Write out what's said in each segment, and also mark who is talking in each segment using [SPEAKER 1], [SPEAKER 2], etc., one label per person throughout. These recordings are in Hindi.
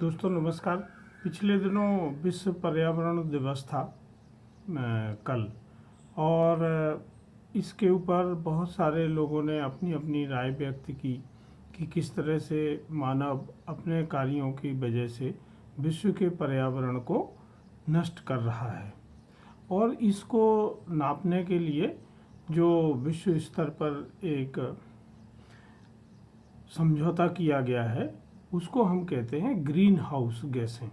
[SPEAKER 1] दोस्तों नमस्कार। पिछले दिनों विश्व पर्यावरण दिवस था कल, और इसके ऊपर बहुत सारे लोगों ने अपनी अपनी राय व्यक्त की कि किस तरह से मानव अपने कार्यों की वजह से विश्व के पर्यावरण को नष्ट कर रहा है। और इसको नापने के लिए जो विश्व स्तर पर एक समझौता किया गया है उसको हम कहते हैं ग्रीन हाउस गैसें।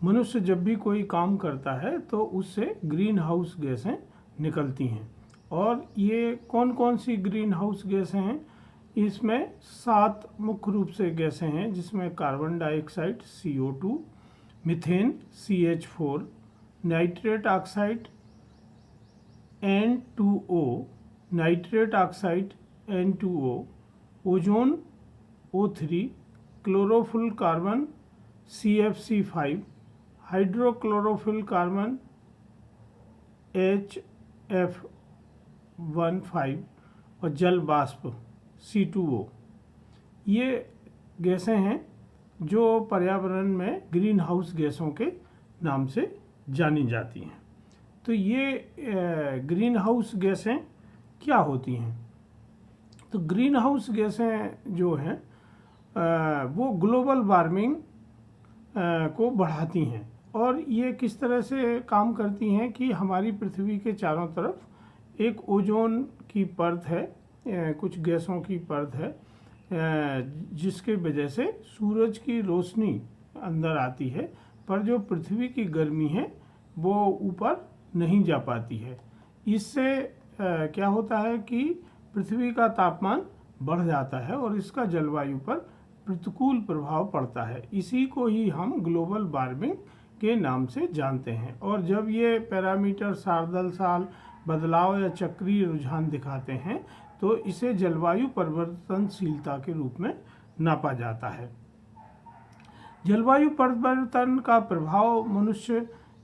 [SPEAKER 1] मनुष्य जब भी कोई काम करता है तो उससे ग्रीन हाउस गैसें निकलती हैं। और ये कौन कौन सी ग्रीन हाउस गैसें हैं? इसमें 7 मुख्य रूप से गैसें हैं, जिसमें carbon dioxide CO2, methane CH4, nitrate oxide N2O, nitrate oxide N2O, ozone O3, chlorofluorocarbon CFC5, hydrochlorofluorocarbon HF15 और जल वाष्प C2O। ये गैसें हैं जो पर्यावरण में ग्रीन हाउस गैसों के नाम से जानी जाती हैं। तो ये ग्रीन हाउस गैसें क्या होती हैं? तो ग्रीन हाउस गैसें जो हैं वो ग्लोबल वार्मिंग को बढ़ाती हैं। और ये किस तरह से काम करती हैं कि हमारी पृथ्वी के चारों तरफ एक ओजोन की परत है, कुछ गैसों की परत है, जिसके वजह से सूरज की रोशनी अंदर आती है, पर जो पृथ्वी की गर्मी है वो ऊपर नहीं जा पाती है। इससे क्या होता है कि पृथ्वी का तापमान बढ़ जाता है और इसका जलवायु पर प्रतिकूल प्रभाव पड़ता है। इसी को ही हम ग्लोबल वार्मिंग के नाम से जानते हैं। और जब ये पैरामीटर साल साल बदलाव या चक्रीय रुझान दिखाते हैं तो इसे जलवायु परिवर्तनशीलता के रूप में नापा जाता है। जलवायु परिवर्तन का प्रभाव मनुष्य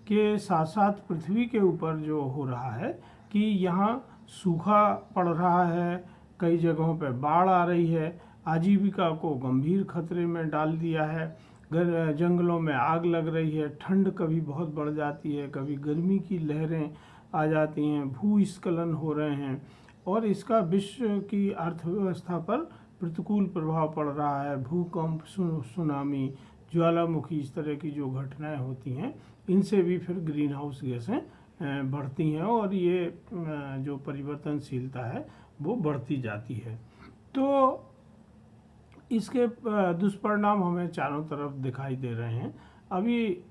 [SPEAKER 1] के साथ साथ पृथ्वी के ऊपर जो हो रहा है कि यहाँ सूखा पड़ रहा है, कई जगहों पर बाढ़ आ रही है, आजीविका को गंभीर खतरे में डाल दिया है, जंगलों में आग लग रही है, ठंड कभी बहुत बढ़ जाती है, कभी गर्मी की लहरें आ जाती हैं, भूस्खलन हो रहे हैं, और इसका विश्व की अर्थव्यवस्था पर प्रतिकूल प्रभाव पड़ रहा है। भूकंप, सुनामी, ज्वालामुखी, इस तरह की जो घटनाएं होती हैं इनसे भी फिर ग्रीन हाउस गैसें बढ़ती हैं और ये जो परिवर्तनशीलता है वो बढ़ती जाती है। तो इसके दुष्परिणाम हमें चारों तरफ दिखाई दे रहे हैं। अभी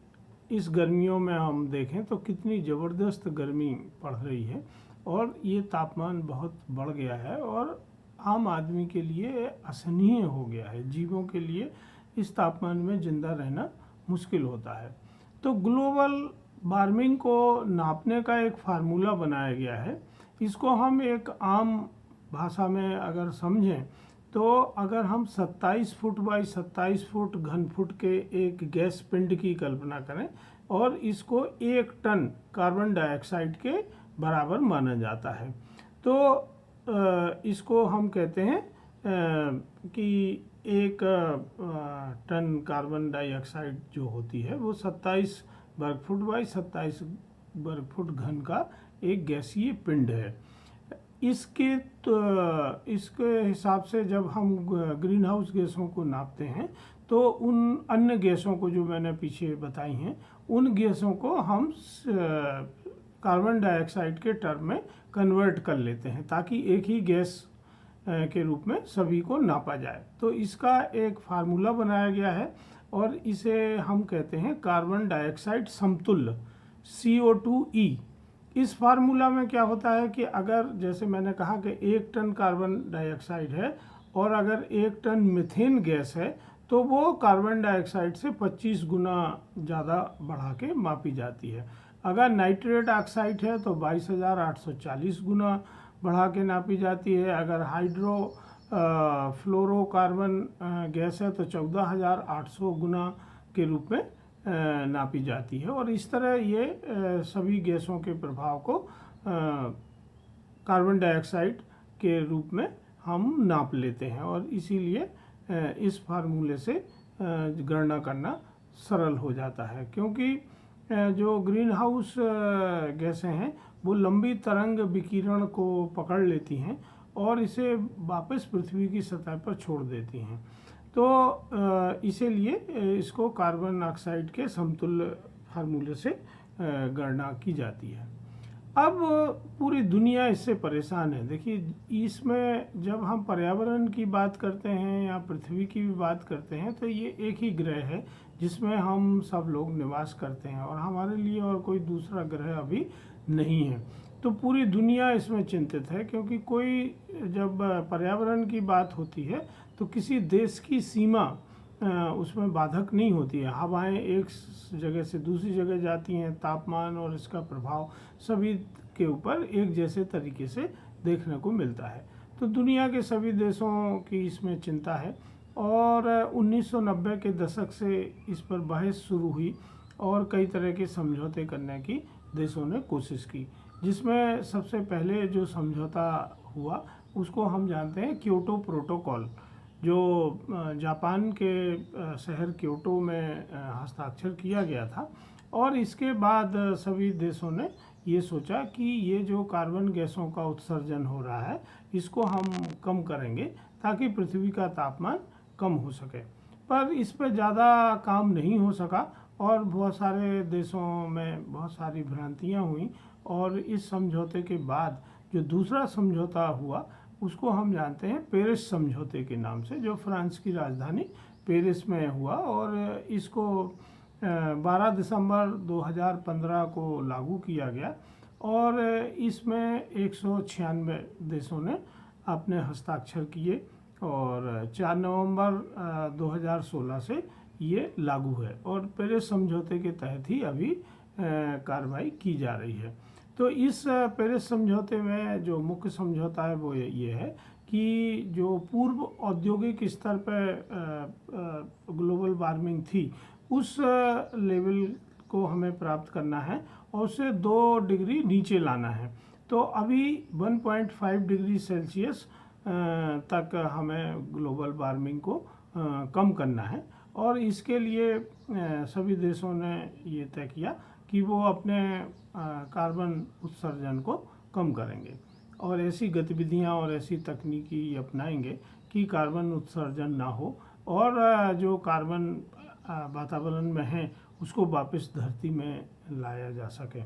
[SPEAKER 1] इस गर्मियों में हम देखें तो कितनी ज़बरदस्त गर्मी पड़ रही है और ये तापमान बहुत बढ़ गया है और आम आदमी के लिए असहनीय हो गया है। जीवों के लिए इस तापमान में ज़िंदा रहना मुश्किल होता है। तो ग्लोबल वार्मिंग को नापने का एक फार्मूला बनाया गया है। इसको हम एक आम भाषा में अगर समझें तो अगर हम 27 फुट बाई 27 फुट घन फुट के एक गैस पिंड की कल्पना करें और इसको 1 टन कार्बन डाइऑक्साइड के बराबर माना जाता है, तो इसको हम कहते हैं कि 1 टन कार्बन डाइऑक्साइड जो होती है वो 27 वर्ग फुट बाई 27 वर्ग फुट घन का एक गैसीय पिंड है। इसके हिसाब से जब हम ग्रीन हाउस गैसों को नापते हैं तो उन अन्य गैसों को जो मैंने पीछे बताई हैं उन गैसों को हम कार्बन डाइऑक्साइड के टर्म में कन्वर्ट कर लेते हैं ताकि एक ही गैस के रूप में सभी को नापा जाए। तो इसका एक फार्मूला बनाया गया है और इसे हम कहते हैं कार्बन डाइऑक्साइड समतुल्य CO2e। इस फार्मूला में क्या होता है कि अगर जैसे मैंने कहा कि 1 टन कार्बन डाइऑक्साइड है और अगर 1 टन मीथेन गैस है तो वो कार्बन डाइऑक्साइड से 25 गुना ज़्यादा बढ़ा के मापी जाती है। अगर नाइट्रेट ऑक्साइड है तो 22,840 गुना बढ़ा के नापी जाती है। अगर हाइड्रो फ्लोरोकार्बन गैस है तो 14,800 गुना के रूप में नापी जाती है। और इस तरह ये सभी गैसों के प्रभाव को कार्बन डाइऑक्साइड के रूप में हम नाप लेते हैं और इसीलिए इस फार्मूले से गणना करना सरल हो जाता है, क्योंकि जो ग्रीन हाउस गैसें हैं वो लंबी तरंग विकिरण को पकड़ लेती हैं और इसे वापस पृथ्वी की सतह पर छोड़ देती हैं। तो इसीलिए इसको कार्बन ऑक्साइड के समतुल्य फार्मूले से गणना की जाती है। अब पूरी दुनिया इससे परेशान है। देखिए, इसमें जब हम पर्यावरण की बात करते हैं या पृथ्वी की भी बात करते हैं तो ये एक ही ग्रह है जिसमें हम सब लोग निवास करते हैं और हमारे लिए और कोई दूसरा ग्रह अभी नहीं है। तो पूरी दुनिया इसमें चिंतित है, क्योंकि कोई जब पर्यावरण की बात होती है तो किसी देश की सीमा उसमें बाधक नहीं होती है। हवाएं एक जगह से दूसरी जगह जाती हैं, तापमान और इसका प्रभाव सभी के ऊपर एक जैसे तरीके से देखने को मिलता है। तो दुनिया के सभी देशों की इसमें चिंता है और 1990 के दशक से इस पर बहस शुरू हुई और कई तरह के समझौते करने की देशों ने कोशिश की, जिसमें सबसे पहले जो समझौता हुआ उसको हम जानते हैं क्योटो प्रोटोकॉल, जो जापान के शहर क्योटो में हस्ताक्षर किया गया था। और इसके बाद सभी देशों ने ये सोचा कि ये जो कार्बन गैसों का उत्सर्जन हो रहा है इसको हम कम करेंगे ताकि पृथ्वी का तापमान कम हो सके। पर इस पर ज़्यादा काम नहीं हो सका और बहुत सारे देशों में बहुत सारी भ्रांतियाँ हुई और इस समझौते के बाद जो दूसरा समझौता हुआ उसको हम जानते हैं पेरिस समझौते के नाम से, जो फ्रांस की राजधानी पेरिस में हुआ और इसको 12 दिसंबर 2015 को लागू किया गया और इसमें 196 देशों ने अपने हस्ताक्षर किए और 4 नवंबर 2016 से ये लागू है और पेरिस समझौते के तहत ही अभी कार्रवाई की जा रही है। तो इस पेरिस समझौते में जो मुख्य समझौता है वो ये है कि जो पूर्व औद्योगिक स्तर पर ग्लोबल वार्मिंग थी उस लेवल को हमें प्राप्त करना है और उसे 2 डिग्री नीचे लाना है। तो अभी 1.5 डिग्री सेल्सियस तक हमें ग्लोबल वार्मिंग को कम करना है और इसके लिए सभी देशों ने ये तय किया कि वो अपने कार्बन उत्सर्जन को कम करेंगे और ऐसी गतिविधियां और ऐसी तकनीकी अपनाएंगे कि कार्बन उत्सर्जन ना हो और जो कार्बन वातावरण में है उसको वापस धरती में लाया जा सके।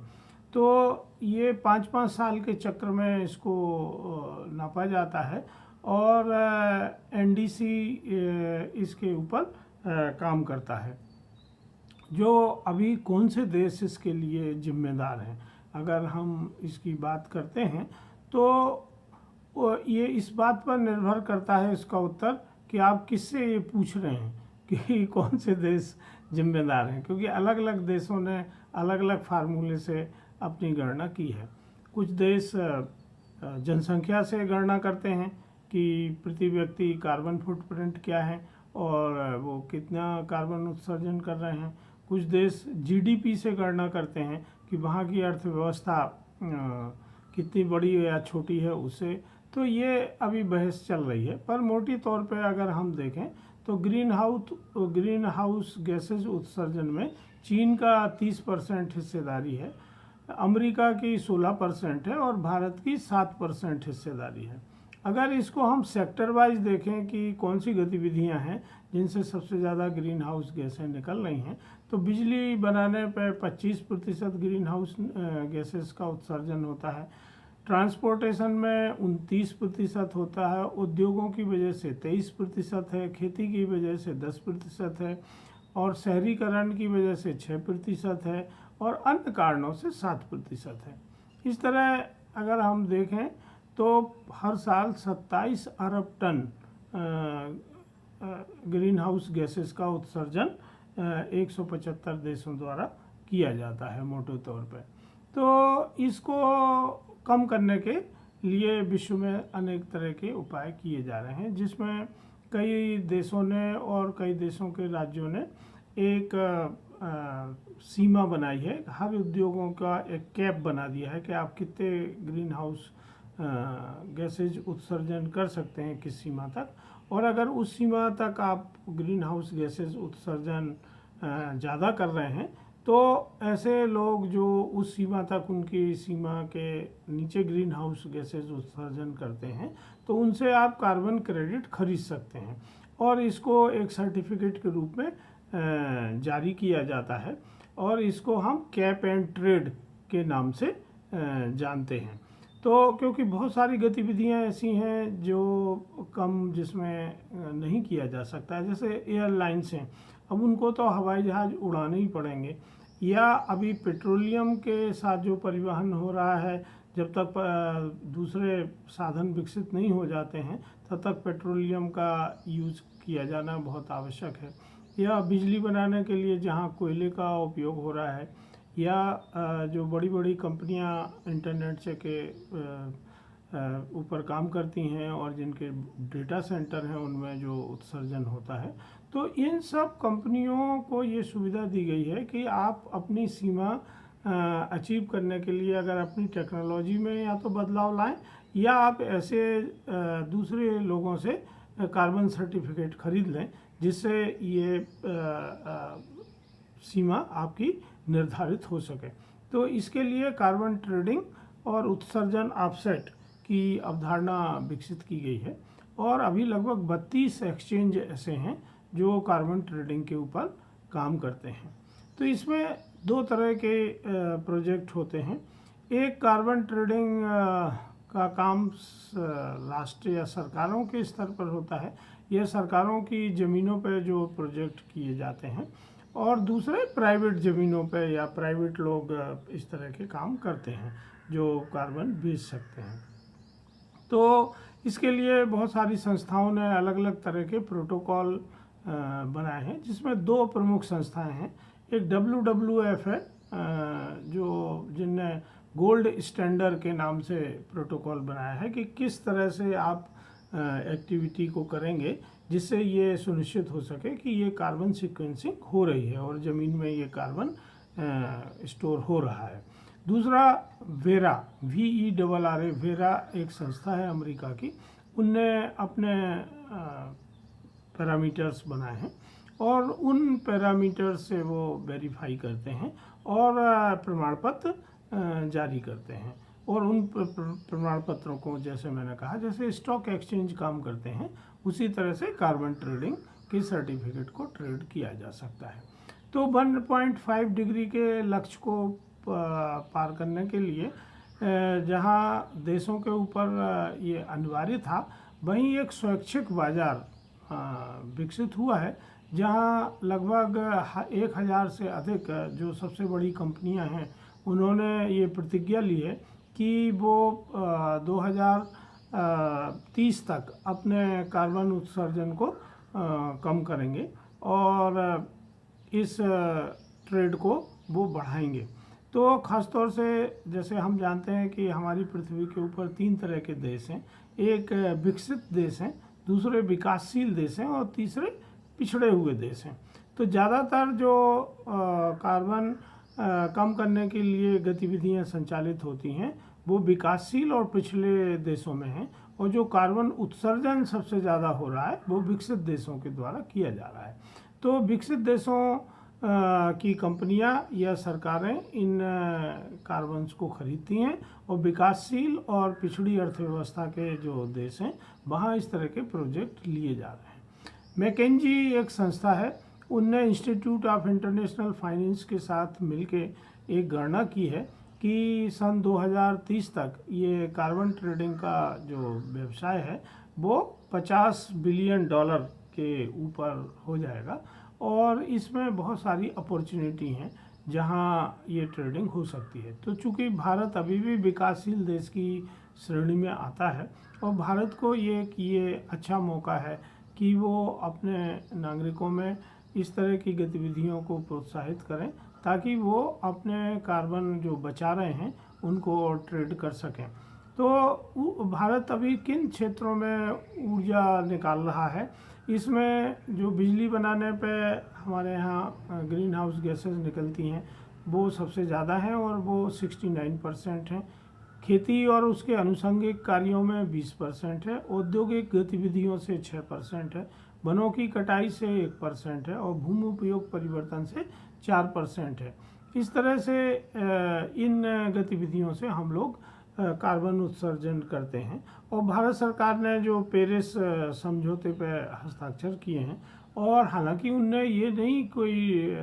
[SPEAKER 1] तो ये 5-5 साल के चक्र में इसको नापा जाता है और एनडीसी इसके ऊपर काम करता है। जो अभी कौन से देश इसके लिए जिम्मेदार हैं, अगर हम इसकी बात करते हैं तो ये इस बात पर निर्भर करता है इसका उत्तर कि आप किससे ये पूछ रहे हैं कि कौन से देश जिम्मेदार हैं, क्योंकि अलग अलग देशों ने अलग अलग फार्मूले से अपनी गणना की है। कुछ देश जनसंख्या से गणना करते हैं कि प्रति व्यक्ति कार्बन फुटप्रिंट क्या है और वो कितना कार्बन उत्सर्जन कर रहे हैं। कुछ देश जीडीपी से गणना करते हैं कि वहाँ की अर्थव्यवस्था कितनी बड़ी या छोटी है उससे। तो ये अभी बहस चल रही है, पर मोटी तौर पे अगर हम देखें तो ग्रीन हाउस गैसेज उत्सर्जन में चीन का 30% हिस्सेदारी है, अमेरिका की 16% है और भारत की 7% हिस्सेदारी है। अगर इसको हम सेक्टर वाइज देखें कि कौन सी गतिविधियां हैं जिनसे सबसे ज़्यादा ग्रीन हाउस गैसें निकल रही हैं, तो बिजली बनाने पर 25% ग्रीन हाउस गैसेस का उत्सर्जन होता है, ट्रांसपोर्टेशन में 29% होता है, उद्योगों की वजह से 23% है, खेती की वजह से 10% है और शहरीकरण की वजह से 6% है और अन्य कारणों से 7% है। इस तरह अगर हम देखें तो हर साल 27 अरब टन ग्रीन हाउस गैसेस का उत्सर्जन 175 देशों द्वारा किया जाता है मोटे तौर पर। तो इसको कम करने के लिए विश्व में अनेक तरह के उपाय किए जा रहे हैं, जिसमें कई देशों ने और कई देशों के राज्यों ने एक सीमा बनाई है। हर उद्योगों का एक कैप बना दिया है कि आप कितने ग्रीन हाउस गैसेज उत्सर्जन कर सकते हैं किस सीमा तक, और अगर उस सीमा तक आप ग्रीन हाउस गैसेस उत्सर्जन ज़्यादा कर रहे हैं तो ऐसे लोग जो उस सीमा तक उनकी सीमा के नीचे ग्रीन हाउस गैसेस उत्सर्जन करते हैं तो उनसे आप कार्बन क्रेडिट खरीद सकते हैं और इसको एक सर्टिफिकेट के रूप में जारी किया जाता है और इसको हम कैप एंड ट्रेड के नाम से जानते हैं। तो क्योंकि बहुत सारी गतिविधियां ऐसी हैं जो कम जिसमें नहीं किया जा सकता है, जैसे एयरलाइंस हैं, अब उनको तो हवाई जहाज़ उड़ाने ही पड़ेंगे, या अभी पेट्रोलियम के साथ जो परिवहन हो रहा है, जब तक दूसरे साधन विकसित नहीं हो जाते हैं तब तक पेट्रोलियम का यूज़ किया जाना बहुत आवश्यक है, या बिजली बनाने के लिए जहाँ कोयले का उपयोग हो रहा है, या जो बड़ी बड़ी कंपनियां इंटरनेट से के ऊपर काम करती हैं और जिनके डेटा सेंटर हैं उनमें जो उत्सर्जन होता है, तो इन सब कंपनियों को ये सुविधा दी गई है कि आप अपनी सीमा अचीव करने के लिए अगर अपनी टेक्नोलॉजी में या तो बदलाव लाएं या आप ऐसे दूसरे लोगों से कार्बन सर्टिफिकेट खरीद लें जिससे ये सीमा आपकी निर्धारित हो सके। तो इसके लिए कार्बन ट्रेडिंग और उत्सर्जन ऑफसेट की अवधारणा विकसित की गई है और अभी लगभग 32 एक्सचेंज ऐसे हैं जो कार्बन ट्रेडिंग के ऊपर काम करते हैं। तो इसमें दो तरह के प्रोजेक्ट होते हैं। एक कार्बन ट्रेडिंग का काम राष्ट्र या सरकारों के स्तर पर होता है, यह सरकारों की ज़मीनों पर जो प्रोजेक्ट किए जाते हैं, और दूसरे प्राइवेट ज़मीनों पे या प्राइवेट लोग इस तरह के काम करते हैं जो कार्बन बेच सकते हैं। तो इसके लिए बहुत सारी संस्थाओं ने अलग अलग तरह के प्रोटोकॉल बनाए हैं, जिसमें दो प्रमुख संस्थाएं हैं। एक WWF है जो जिनने गोल्ड स्टैंडर्ड के नाम से प्रोटोकॉल बनाया है कि किस तरह से आप एक्टिविटी को करेंगे जिससे ये सुनिश्चित हो सके कि ये कार्बन सीक्वेंसिंग हो रही है और ज़मीन में ये कार्बन स्टोर हो रहा है। दूसरा वेरा, VERRA, वेरा एक संस्था है अमेरिका की, उनने अपने पैरामीटर्स बनाए हैं और उन पैरामीटर्स से वो वेरीफाई करते हैं और प्रमाण पत्र जारी करते हैं। और उन प्रमाण पत्रों को, जैसे मैंने कहा, जैसे स्टॉक एक्सचेंज काम करते हैं उसी तरह से कार्बन ट्रेडिंग के सर्टिफिकेट को ट्रेड किया जा सकता है। तो 1.5 डिग्री के लक्ष्य को पार करने के लिए जहां देशों के ऊपर ये अनिवार्य था, वहीं एक स्वैच्छिक बाजार विकसित हुआ है जहां लगभग 1000 से अधिक जो सबसे बड़ी कंपनियां हैं उन्होंने ये प्रतिज्ञा ली है कि वो 2030 तक अपने कार्बन उत्सर्जन को कम करेंगे और इस ट्रेड को वो बढ़ाएंगे। तो ख़ासतौर से जैसे हम जानते हैं कि हमारी पृथ्वी के ऊपर 3 तरह के देश हैं, एक विकसित देश हैं, दूसरे विकासशील देश हैं और तीसरे पिछड़े हुए देश हैं। तो ज़्यादातर जो कार्बन कम करने के लिए गतिविधियां संचालित होती हैं वो विकासशील और पिछले देशों में हैं, और जो कार्बन उत्सर्जन सबसे ज़्यादा हो रहा है वो विकसित देशों के द्वारा किया जा रहा है। तो विकसित देशों की कंपनियां या सरकारें इन कार्बन्स को खरीदती हैं और विकासशील और पिछड़ी अर्थव्यवस्था के जो देश हैं वहाँ इस तरह के प्रोजेक्ट लिए जा रहे हैं। मैकेंजी एक संस्था है, उनने इंस्टीट्यूट ऑफ इंटरनेशनल फाइनेंस के साथ मिलके एक गणना की है कि सन 2030 तक ये कार्बन ट्रेडिंग का जो व्यवसाय है वो $50 बिलियन के ऊपर हो जाएगा और इसमें बहुत सारी अपॉर्चुनिटी हैं जहां ये ट्रेडिंग हो सकती है। तो चूंकि भारत अभी भी विकासशील देश की श्रेणी में आता है और भारत को ये अच्छा मौका है कि वो अपने नागरिकों में इस तरह की गतिविधियों को प्रोत्साहित करें ताकि वो अपने कार्बन जो बचा रहे हैं उनको ट्रेड कर सकें। तो भारत अभी किन क्षेत्रों में ऊर्जा निकाल रहा है, इसमें जो बिजली बनाने पे हमारे यहाँ ग्रीन हाउस गैसेस निकलती हैं वो सबसे ज़्यादा हैं और वो 69% हैं। खेती और उसके अनुषंगिक कार्यों में 20% है, औद्योगिक गतिविधियों से 6% है, वनों की कटाई से 1% है और भूमि उपयोग परिवर्तन से 4% है। इस तरह से इन गतिविधियों से हम लोग कार्बन उत्सर्जन करते हैं। और भारत सरकार ने जो पेरिस समझौते पर हस्ताक्षर किए हैं, और हालांकि उनने ये नहीं कोई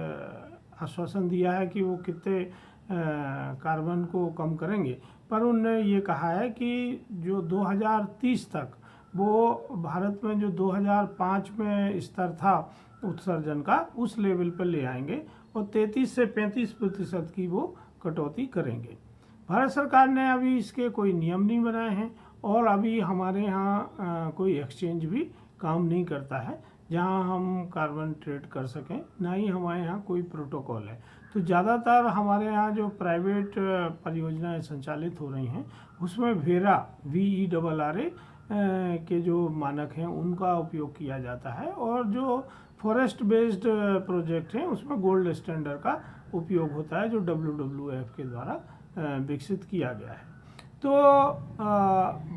[SPEAKER 1] आश्वासन दिया है कि वो कितने कार्बन को कम करेंगे, पर उनने ये कहा है कि जो 2030 तक वो भारत में जो 2005 में स्तर था उत्सर्जन का, उस लेवल पर ले आएंगे और 33 से 35% की वो कटौती करेंगे। भारत सरकार ने अभी इसके कोई नियम नहीं बनाए हैं और अभी हमारे यहाँ कोई एक्सचेंज भी काम नहीं करता है जहाँ हम कार्बन ट्रेड कर सकें, ना ही हमारे यहाँ कोई प्रोटोकॉल है। तो ज़्यादातर हमारे यहाँ जो प्राइवेट परियोजनाएं संचालित हो रही हैं उसमें वेरा VERRA के जो मानक हैं उनका उपयोग किया जाता है, और जो फॉरेस्ट बेस्ड प्रोजेक्ट हैं उसमें गोल्ड स्टैंडर्ड का उपयोग होता है जो WWF के द्वारा विकसित किया गया है। तो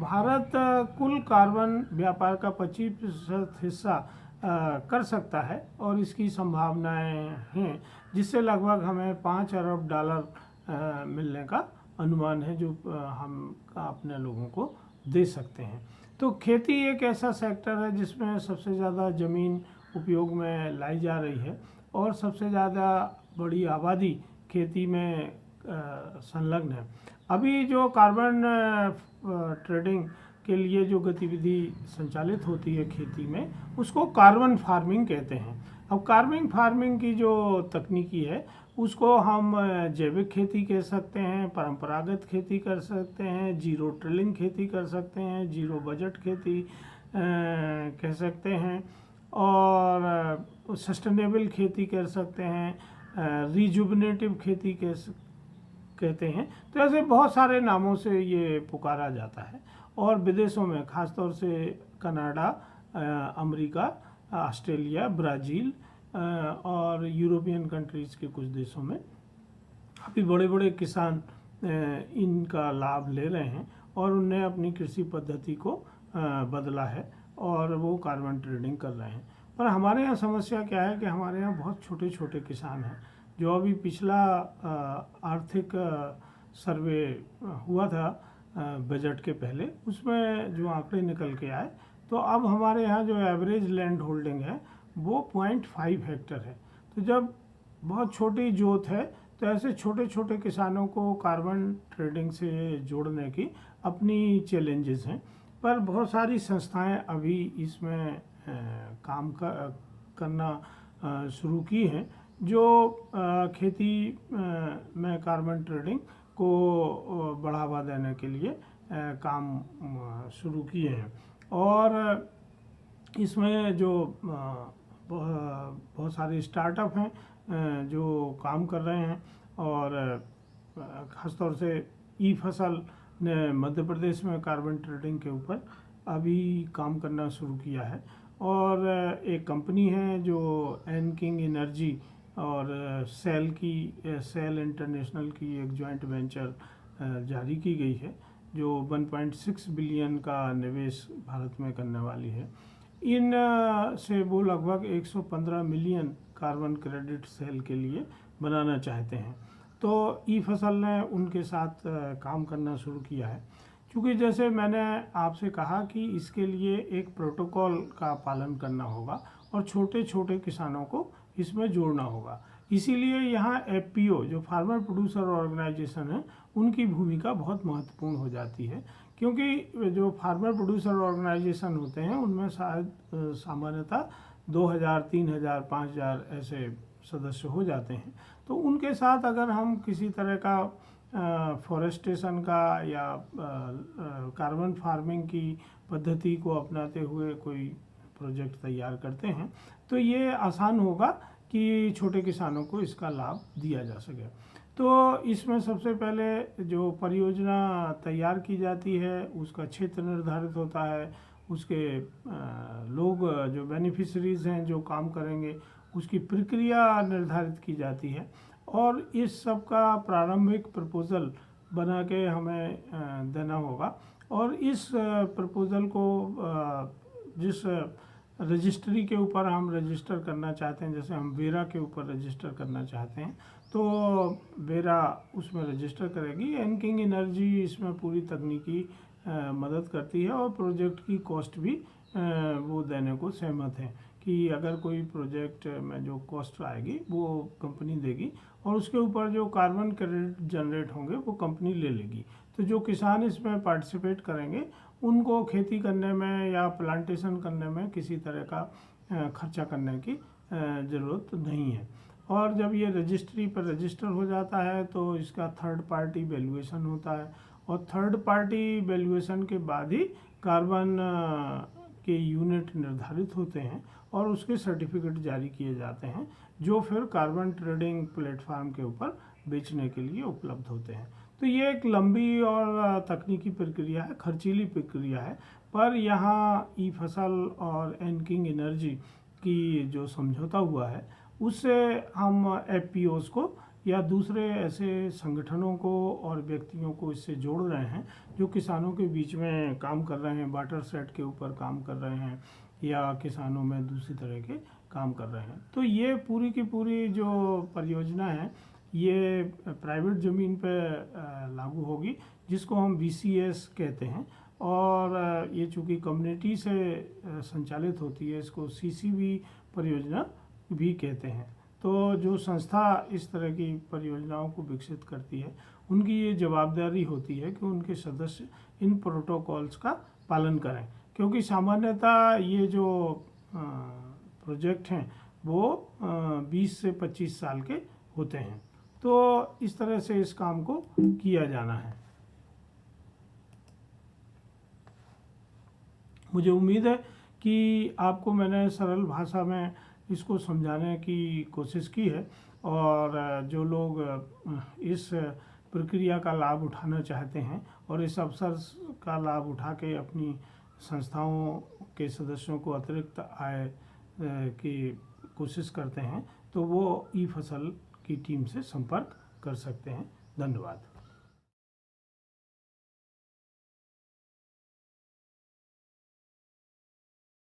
[SPEAKER 1] भारत कुल कार्बन व्यापार का 25% हिस्सा कर सकता है और इसकी संभावनाएं हैं, जिससे लगभग हमें $5 अरब मिलने का अनुमान है जो हम अपने लोगों को दे सकते हैं। तो खेती एक ऐसा सेक्टर है जिसमें सबसे ज़्यादा ज़मीन उपयोग में लाई जा रही है और सबसे ज़्यादा बड़ी आबादी खेती में संलग्न है। अभी जो कार्बन ट्रेडिंग के लिए जो गतिविधि संचालित होती है खेती में, उसको कार्बन फार्मिंग कहते हैं। अब कार्बन फार्मिंग की जो तकनीकी है उसको हम जैविक खेती कह सकते हैं, परंपरागत खेती कर सकते हैं, जीरो टिलिंग खेती कर सकते हैं, जीरो बजट खेती कह सकते हैं, और सस्टेनेबल खेती कर सकते हैं, रिजुविनेटिव खेती कहते हैं। तो ऐसे बहुत सारे नामों से ये पुकारा जाता है और विदेशों में खासतौर से कनाडा, अमेरिका, ऑस्ट्रेलिया, ब्राज़ील और यूरोपियन कंट्रीज़ के कुछ देशों में अभी बड़े बड़े किसान इनका लाभ ले रहे हैं और उनने अपनी कृषि पद्धति को बदला है और वो कार्बन ट्रेडिंग कर रहे हैं। पर हमारे यहाँ समस्या क्या है कि हमारे यहाँ बहुत छोटे छोटे किसान हैं। जो अभी पिछला आर्थिक सर्वे हुआ था बजट के पहले, उसमें जो आंकड़े निकल के आए, तो अब हमारे यहाँ जो एवरेज लैंड होल्डिंग है वो 0.5 हेक्टर है। तो जब बहुत छोटी जोत है तो ऐसे छोटे छोटे किसानों को कार्बन ट्रेडिंग से जोड़ने की अपनी चैलेंजेस हैं, पर बहुत सारी संस्थाएं अभी इसमें काम करना शुरू की हैं जो खेती में कार्बन ट्रेडिंग को बढ़ावा देने के लिए काम शुरू किए हैं। और इसमें जो बहुत सारे स्टार्टअप हैं जो काम कर रहे हैं, और ख़ासतौर से ई-फसल ने मध्य प्रदेश में कार्बन ट्रेडिंग के ऊपर अभी काम करना शुरू किया है। और एक कंपनी है जो एनकिंग एनर्जी और सेल इंटरनेशनल की एक जॉइंट वेंचर जारी की गई है जो 1.6 बिलियन का निवेश भारत में करने वाली है। इन से वो लगभग 115 मिलियन कार्बन क्रेडिट सेल के लिए बनाना चाहते हैं। तो ई-फसल ने उनके साथ काम करना शुरू किया है। क्योंकि जैसे मैंने आपसे कहा कि इसके लिए एक प्रोटोकॉल का पालन करना होगा और छोटे छोटे किसानों को इसमें जोड़ना होगा। इसीलिए यहाँ FPO जो फार्मर प्रोड्यूसर ऑर्गेनाइजेशन है उनकी भूमिका बहुत महत्वपूर्ण हो जाती है, क्योंकि जो फार्मर प्रोड्यूसर ऑर्गेनाइजेशन होते हैं उनमें शायद सामान्यतः 2000, 3000, 5000 ऐसे सदस्य हो जाते हैं। तो उनके साथ अगर हम किसी तरह का फॉरेस्टेशन का या कार्बन फार्मिंग की पद्धति को अपनाते हुए कोई प्रोजेक्ट तैयार करते हैं तो ये आसान होगा कि छोटे किसानों को इसका लाभ दिया जा सके। तो इसमें सबसे पहले जो परियोजना तैयार की जाती है उसका क्षेत्र निर्धारित होता है, उसके लोग जो बेनिफिशरीज हैं जो काम करेंगे उसकी प्रक्रिया निर्धारित की जाती है, और इस सब का प्रारंभिक प्रपोजल बना के हमें देना होगा। और इस प्रपोज़ल को जिस रजिस्ट्री के ऊपर हम रजिस्टर करना चाहते हैं, जैसे हम वेरा के ऊपर रजिस्टर करना चाहते हैं तो वेरा उसमें रजिस्टर करेगी। एनकिंग एनर्जी इसमें पूरी तकनीकी मदद करती है और प्रोजेक्ट की कॉस्ट भी वो देने को सहमत है कि अगर कोई प्रोजेक्ट में जो कॉस्ट आएगी वो कंपनी देगी और उसके ऊपर जो कार्बन क्रेडिट जनरेट होंगे वो कंपनी ले लेगी। तो जो किसान इसमें पार्टिसिपेट करेंगे उनको खेती करने में या प्लांटेशन करने में किसी तरह का खर्चा करने की ज़रूरत नहीं है। और जब ये रजिस्ट्री पर रजिस्टर हो जाता है तो इसका थर्ड पार्टी वैल्यूएशन होता है और थर्ड पार्टी वैल्यूएशन के बाद ही कार्बन के यूनिट निर्धारित होते हैं और उसके सर्टिफिकेट जारी किए जाते हैं जो फिर कार्बन ट्रेडिंग प्लेटफॉर्म के ऊपर बेचने के लिए उपलब्ध होते हैं। तो ये एक लंबी और तकनीकी प्रक्रिया है, खर्चीली प्रक्रिया है, पर यहाँ ई फसल और एनकिंग एनर्जी की जो समझौता हुआ है उससे हम एफपीओज़ को या दूसरे ऐसे संगठनों को और व्यक्तियों को इससे जोड़ रहे हैं जो किसानों के बीच में काम कर रहे हैं, वाटर सेट के ऊपर काम कर रहे हैं या किसानों में दूसरी तरह के काम कर रहे हैं। तो ये पूरी की पूरी जो परियोजना है ये प्राइवेट ज़मीन पर लागू होगी जिसको हम वीसीएस कहते हैं और ये चूँकि कम्युनिटी से संचालित होती है इसको सीसीबी परियोजना भी कहते हैं। तो जो संस्था इस तरह की परियोजनाओं को विकसित करती है उनकी ये जवाबदारी होती है कि उनके सदस्य इन प्रोटोकॉल्स का पालन करें, क्योंकि सामान्यतः ये जो प्रोजेक्ट हैं वो 20 से 25 साल के होते हैं। तो इस तरह से इस काम को किया जाना है। मुझे उम्मीद है कि आपको मैंने सरल भाषा में इसको समझाने की कोशिश की है और जो लोग इस प्रक्रिया का लाभ उठाना चाहते हैं और इस अवसर का लाभ उठा के अपनी संस्थाओं के सदस्यों को अतिरिक्त आय की कोशिश करते हैं तो वो ई फसल की टीम से संपर्क कर सकते हैं। धन्यवाद।